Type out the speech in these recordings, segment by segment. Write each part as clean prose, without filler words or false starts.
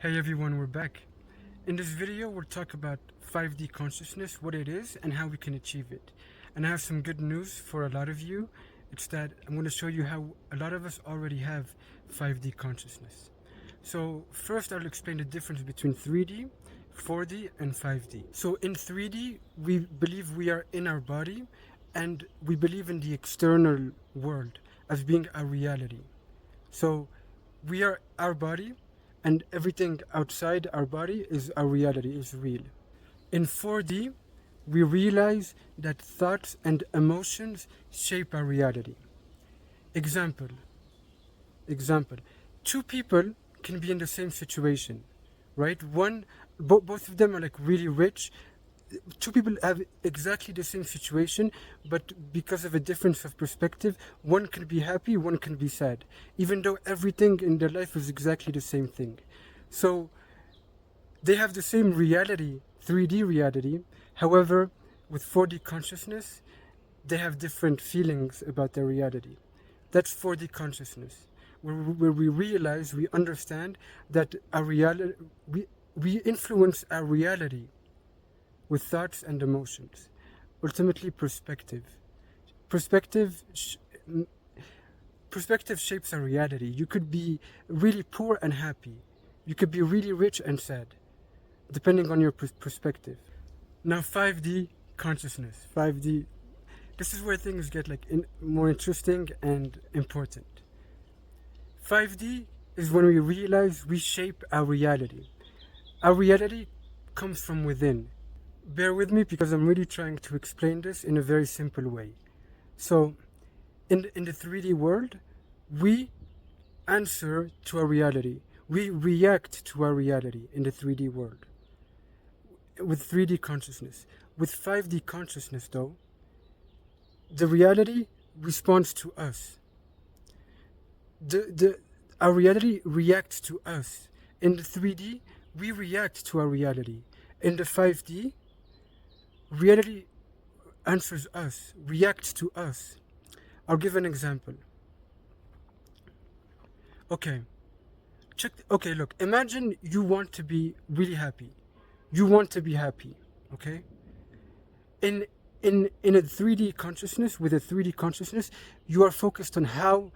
Hey everyone, we're back. In this video, we'll talk about 5D consciousness, what it is, and how we can achieve it. And I have some good news for a lot of you. It's that I'm going to show you how a lot of us already have 5D consciousness. So first, I'll explain the difference between 3D, 4D, and 5D. So in 3D, we believe we are in our body, and we believe in the external world as being our reality. So we are our body, and everything outside our body is our reality, is real. In 4D, we realize that thoughts and emotions shape our reality. Example. Two people can be in the same situation, right? Both of them are like really rich. Two people have exactly the same situation, but because of a difference of perspective, one can be happy, one can be sad, even though everything in their life is exactly the same thing. So they have the same reality, 3D reality. However, with 4D consciousness, they have different feelings about their reality. That's 4D consciousness, where we realize, we understand that our reality, we influence our reality with thoughts and emotions. Ultimately, perspective. Perspective shapes our reality. You could be really poor and happy. You could be really rich and sad, depending on your perspective. Now, 5D consciousness. 5D. This is where things get more interesting and important. 5D is when we realize we shape our reality. Our reality comes from within. Bear with me because I'm really trying to explain this in a very simple way. So, in the 3D world, we answer to our reality. We react to our reality in the 3D world with 3D consciousness. With 5D consciousness, though, the reality responds to us. Our reality reacts to us. In the 3D, we react to our reality. In the 5D, reality answers us, reacts to us. I'll give an example. Okay, look, imagine you want to be really happy. You want to be happy, okay? In a 3D consciousness, with a 3D consciousness, you are focused on how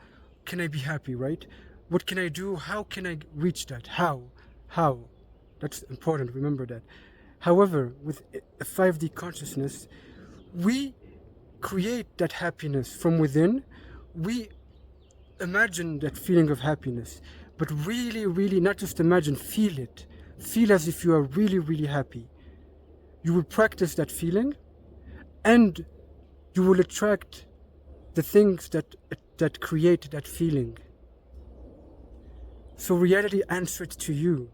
can I be happy, right? What can I do? How can I reach that? How? That's important, remember that. However, with a 5D consciousness, we create that happiness from within. We imagine that feeling of happiness, but really not just imagine, feel it. Feel as if you are really happy. You will practice that feeling, and you will attract the things that create that feeling. So reality answered to you.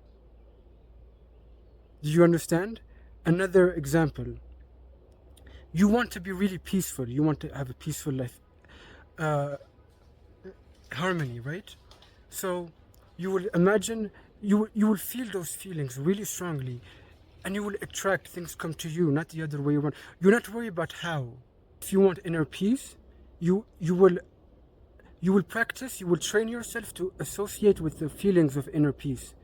Do you understand? Another example. You want to be really peaceful. You want to have a peaceful life. Harmony, right? So you will imagine, you will feel those feelings really strongly, and you will attract things come to you, not the other way around. You're not worried about how. If you want inner peace, you will practice, you will train yourself to associate with the feelings of inner peace.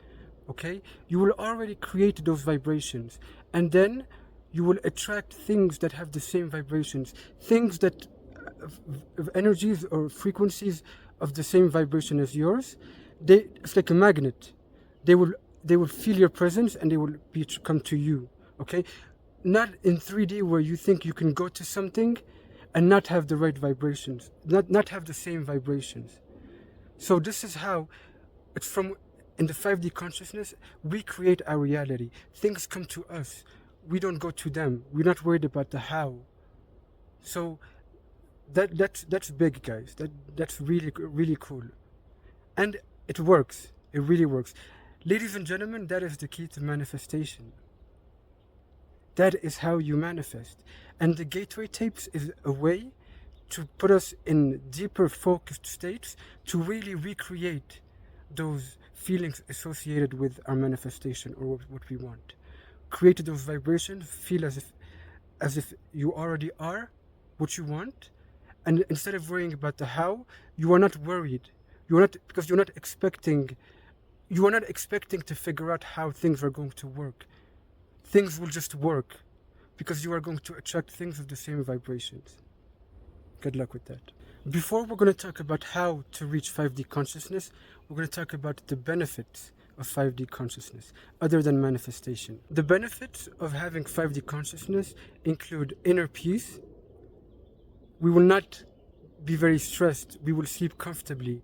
Okay? You will already create those vibrations, and then you will attract things that have the same vibrations, things that of energies or frequencies of the same vibration as yours. It's like a magnet. They will feel your presence, and they will come to you. Okay? Not in 3D where you think you can go to something and not have the right vibrations, not have the same vibrations. So this is how it's from. In the 5D consciousness, we create our reality. Things come to us. We don't go to them. We're not worried about the how. So that's big, guys. That's really cool, and it works. It really works, ladies and gentlemen. That is the key to manifestation. That is how you manifest. And the gateway tapes is a way to put us in deeper focused states to really recreate those feelings associated with our manifestation or what we want. Create those vibrations, feel as if you already are what you want, and instead of worrying about the how, you are not worried. Because you're not expecting You are not expecting to figure out how things are going to work. Things will just work because you are going to attract things of the same vibrations. Good luck with that. Before we're going to talk about how to reach 5D consciousness, we're going to talk about the benefits of 5D consciousness, other than manifestation. The benefits of having 5D consciousness include inner peace. We will not be very stressed. We will sleep comfortably.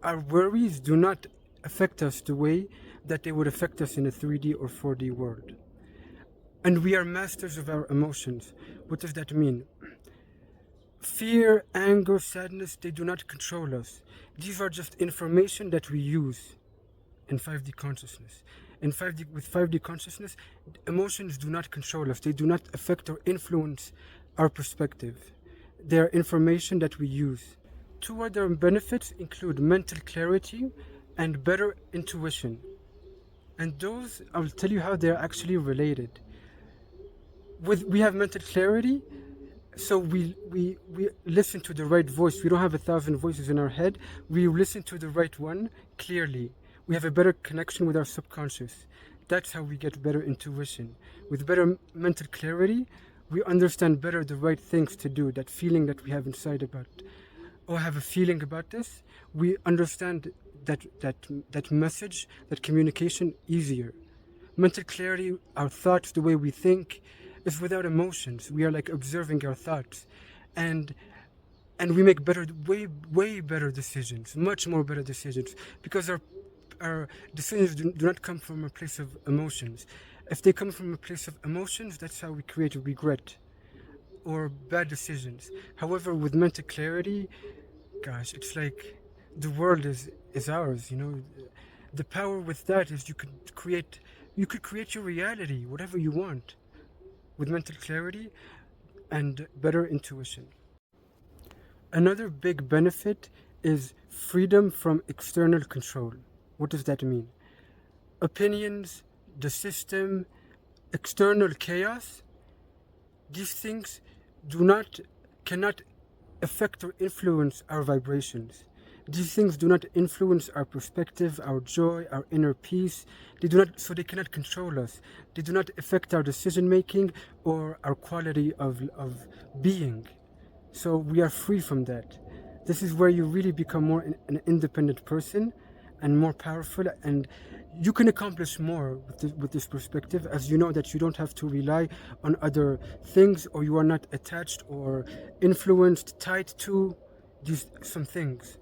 Our worries do not affect us the way that they would affect us in a 3D or 4D world. And we are masters of our emotions. What does that mean? Fear, anger, sadness, they do not control us. These are just information that we use in 5D consciousness. With 5D consciousness, emotions do not control us. They do not affect or influence our perspective. They are information that we use. Two other benefits include mental clarity and better intuition. And those, I'll tell you how they're actually related. We have mental clarity, so we listen to the right voice. We don't have 1,000 voices in our head. We listen to the right one clearly. We have a better connection with our subconscious. That's how we get better intuition. With better mental clarity, we understand better the right things to do. That feeling that we have inside about, oh, I have a feeling about this. We understand that message, that communication easier. Mental clarity, our thoughts, the way we think, is without emotions. We are like observing our thoughts, and we make way better decisions, much more better decisions, because our decisions do not come from a place of emotions. If they come from a place of emotions, that's how we create regret or bad decisions. However, with mental clarity, gosh, it's like the world is ours. The power with that is you could create your reality, whatever you want, with mental clarity and better intuition. Another big benefit is freedom from external control. What does that mean? Opinions, the system, external chaos, these things cannot affect or influence our vibrations. These things do not influence our perspective, our joy, our inner peace. They cannot control us. They do not affect our decision making or our quality of being. So we are free from that. This is where you really become more an independent person and more powerful, and you can accomplish more with this perspective, as you know that you don't have to rely on other things, or you are not attached or influenced, tied to some things.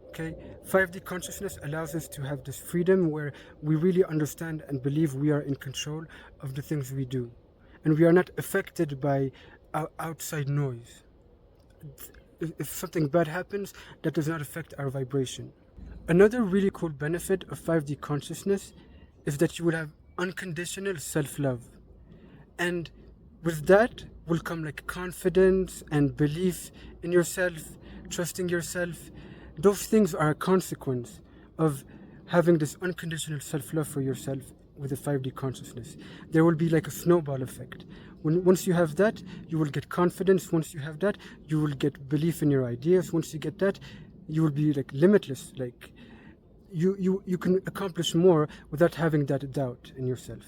Okay, 5D consciousness allows us to have this freedom where we really understand and believe we are in control of the things we do, and we are not affected by outside noise. If something bad happens, that does not affect our vibration. Another really cool benefit of 5D consciousness is that you will have unconditional self-love. And with that will come like confidence and belief in yourself, trusting yourself. Those things are a consequence of having this unconditional self-love for yourself with a 5D consciousness. There will be like a snowball effect. Once you have that, you will get confidence. Once you have that, you will get belief in your ideas. Once you get that, you will be like limitless. Like you can accomplish more without having that doubt in yourself.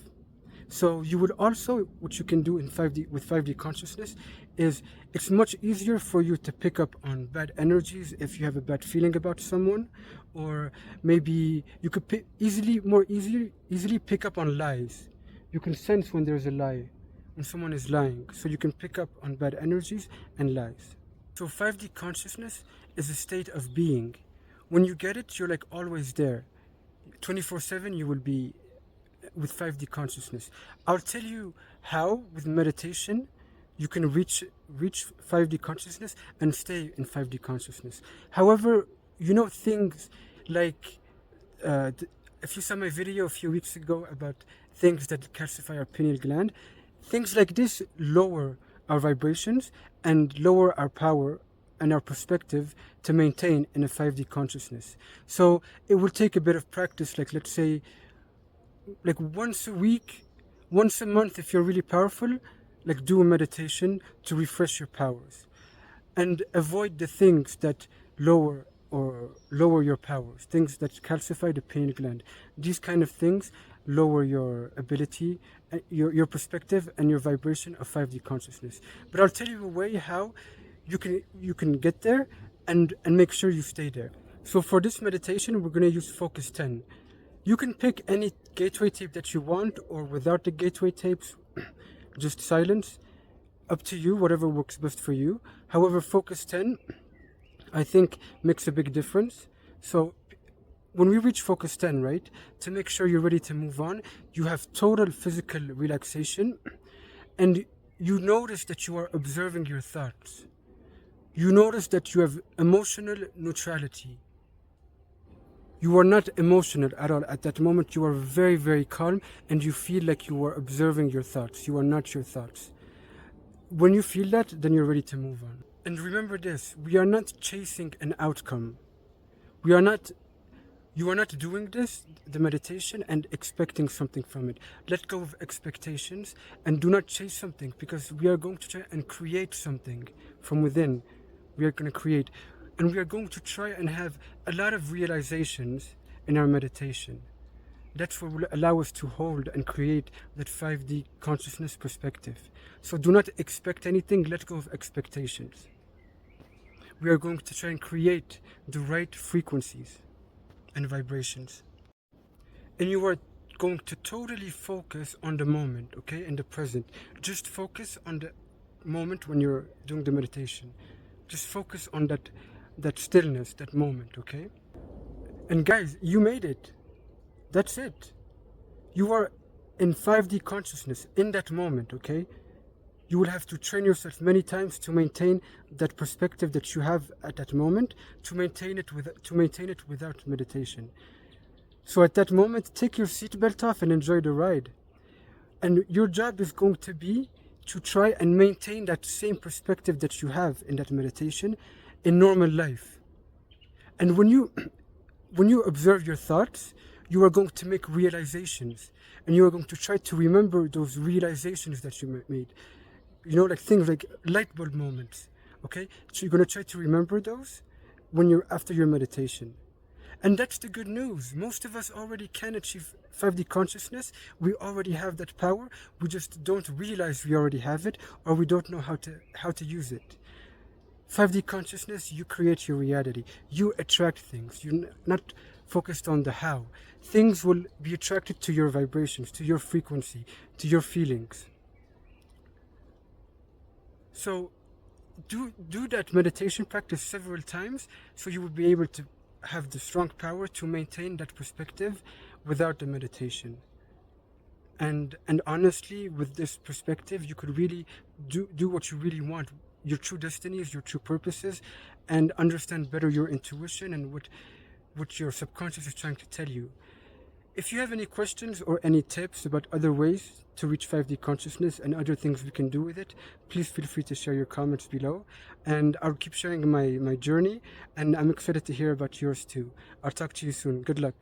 So you would also, what you can do in 5D with 5D consciousness is it's much easier for you to pick up on bad energies if you have a bad feeling about someone, or maybe you could easily pick up on lies. You can sense when there's a lie, when someone is lying, so you can pick up on bad energies and lies. So 5D consciousness is a state of being. When you get it, you're like always there. 24/7 you will be with 5D consciousness. I'll tell you how, with meditation, you can reach 5D consciousness and stay in 5D consciousness. However, things like if you saw my video a few weeks ago about things that calcify our pineal gland, things like this lower our vibrations and lower our power and our perspective to maintain in a 5D consciousness. So it will take a bit of practice, like let's say like once a week, once a month, if you're really powerful, like do a meditation to refresh your powers and avoid the things that lower or lower your powers, things that calcify the pineal gland. These kind of things lower your ability, your perspective and your vibration of 5D consciousness. But I'll tell you a way how you can get there and make sure you stay there. So for this meditation, we're going to use Focus 10. You can pick any gateway tape that you want, or without the gateway tapes, just silence. Up to you, whatever works best for you. However, Focus 10, I think, makes a big difference. So when we reach Focus 10, right, to make sure you're ready to move on, you have total physical relaxation, and you notice that you are observing your thoughts. You notice that you have emotional neutrality. You are not emotional at all. At that moment, you are very, very calm, and you feel like you are observing your thoughts. You are not your thoughts. When you feel that, then you're ready to move on. And remember this, we are not chasing an outcome. You are not doing this, the meditation, and expecting something from it. Let go of expectations and do not chase something, because we are going to try and create something from within. We are going to create, and we are going to try and have a lot of realizations in our meditation. That's what will allow us to hold and create that 5D consciousness perspective. So do not expect anything, let go of expectations. We are going to try and create the right frequencies and vibrations. And you are going to totally focus on the moment, okay, in the present. Just focus on the moment when you're doing the meditation. Just focus on that stillness, that moment, okay? And guys, you made it. That's it. You are in 5D consciousness in that moment, okay? You will have to train yourself many times to maintain that perspective that you have at that moment, to maintain it without meditation. So at that moment, take your seatbelt off and enjoy the ride. And your job is going to be to try and maintain that same perspective that you have in that meditation in normal life. And when you observe your thoughts, you are going to make realizations, and you are going to try to remember those realizations that you made. You know, like things like light bulb moments, okay? So you're going to try to remember those when you're after your meditation. And that's the good news. Most of us already can achieve 5D consciousness. We already have that power. We just don't realize we already have it, or we don't know how to use it. 5D consciousness, you create your reality. You attract things. You're not focused on the how. Things will be attracted to your vibrations, to your frequency, to your feelings. So do that meditation practice several times, so you will be able to have the strong power to maintain that perspective without the meditation. And honestly, with this perspective, you could really do what you really want, your true destinies, your true purposes, and understand better your intuition and what your subconscious is trying to tell you. If you have any questions or any tips about other ways to reach 5D consciousness and other things we can do with it, please feel free to share your comments below. And I'll keep sharing my journey, and I'm excited to hear about yours too. I'll talk to you soon. Good luck.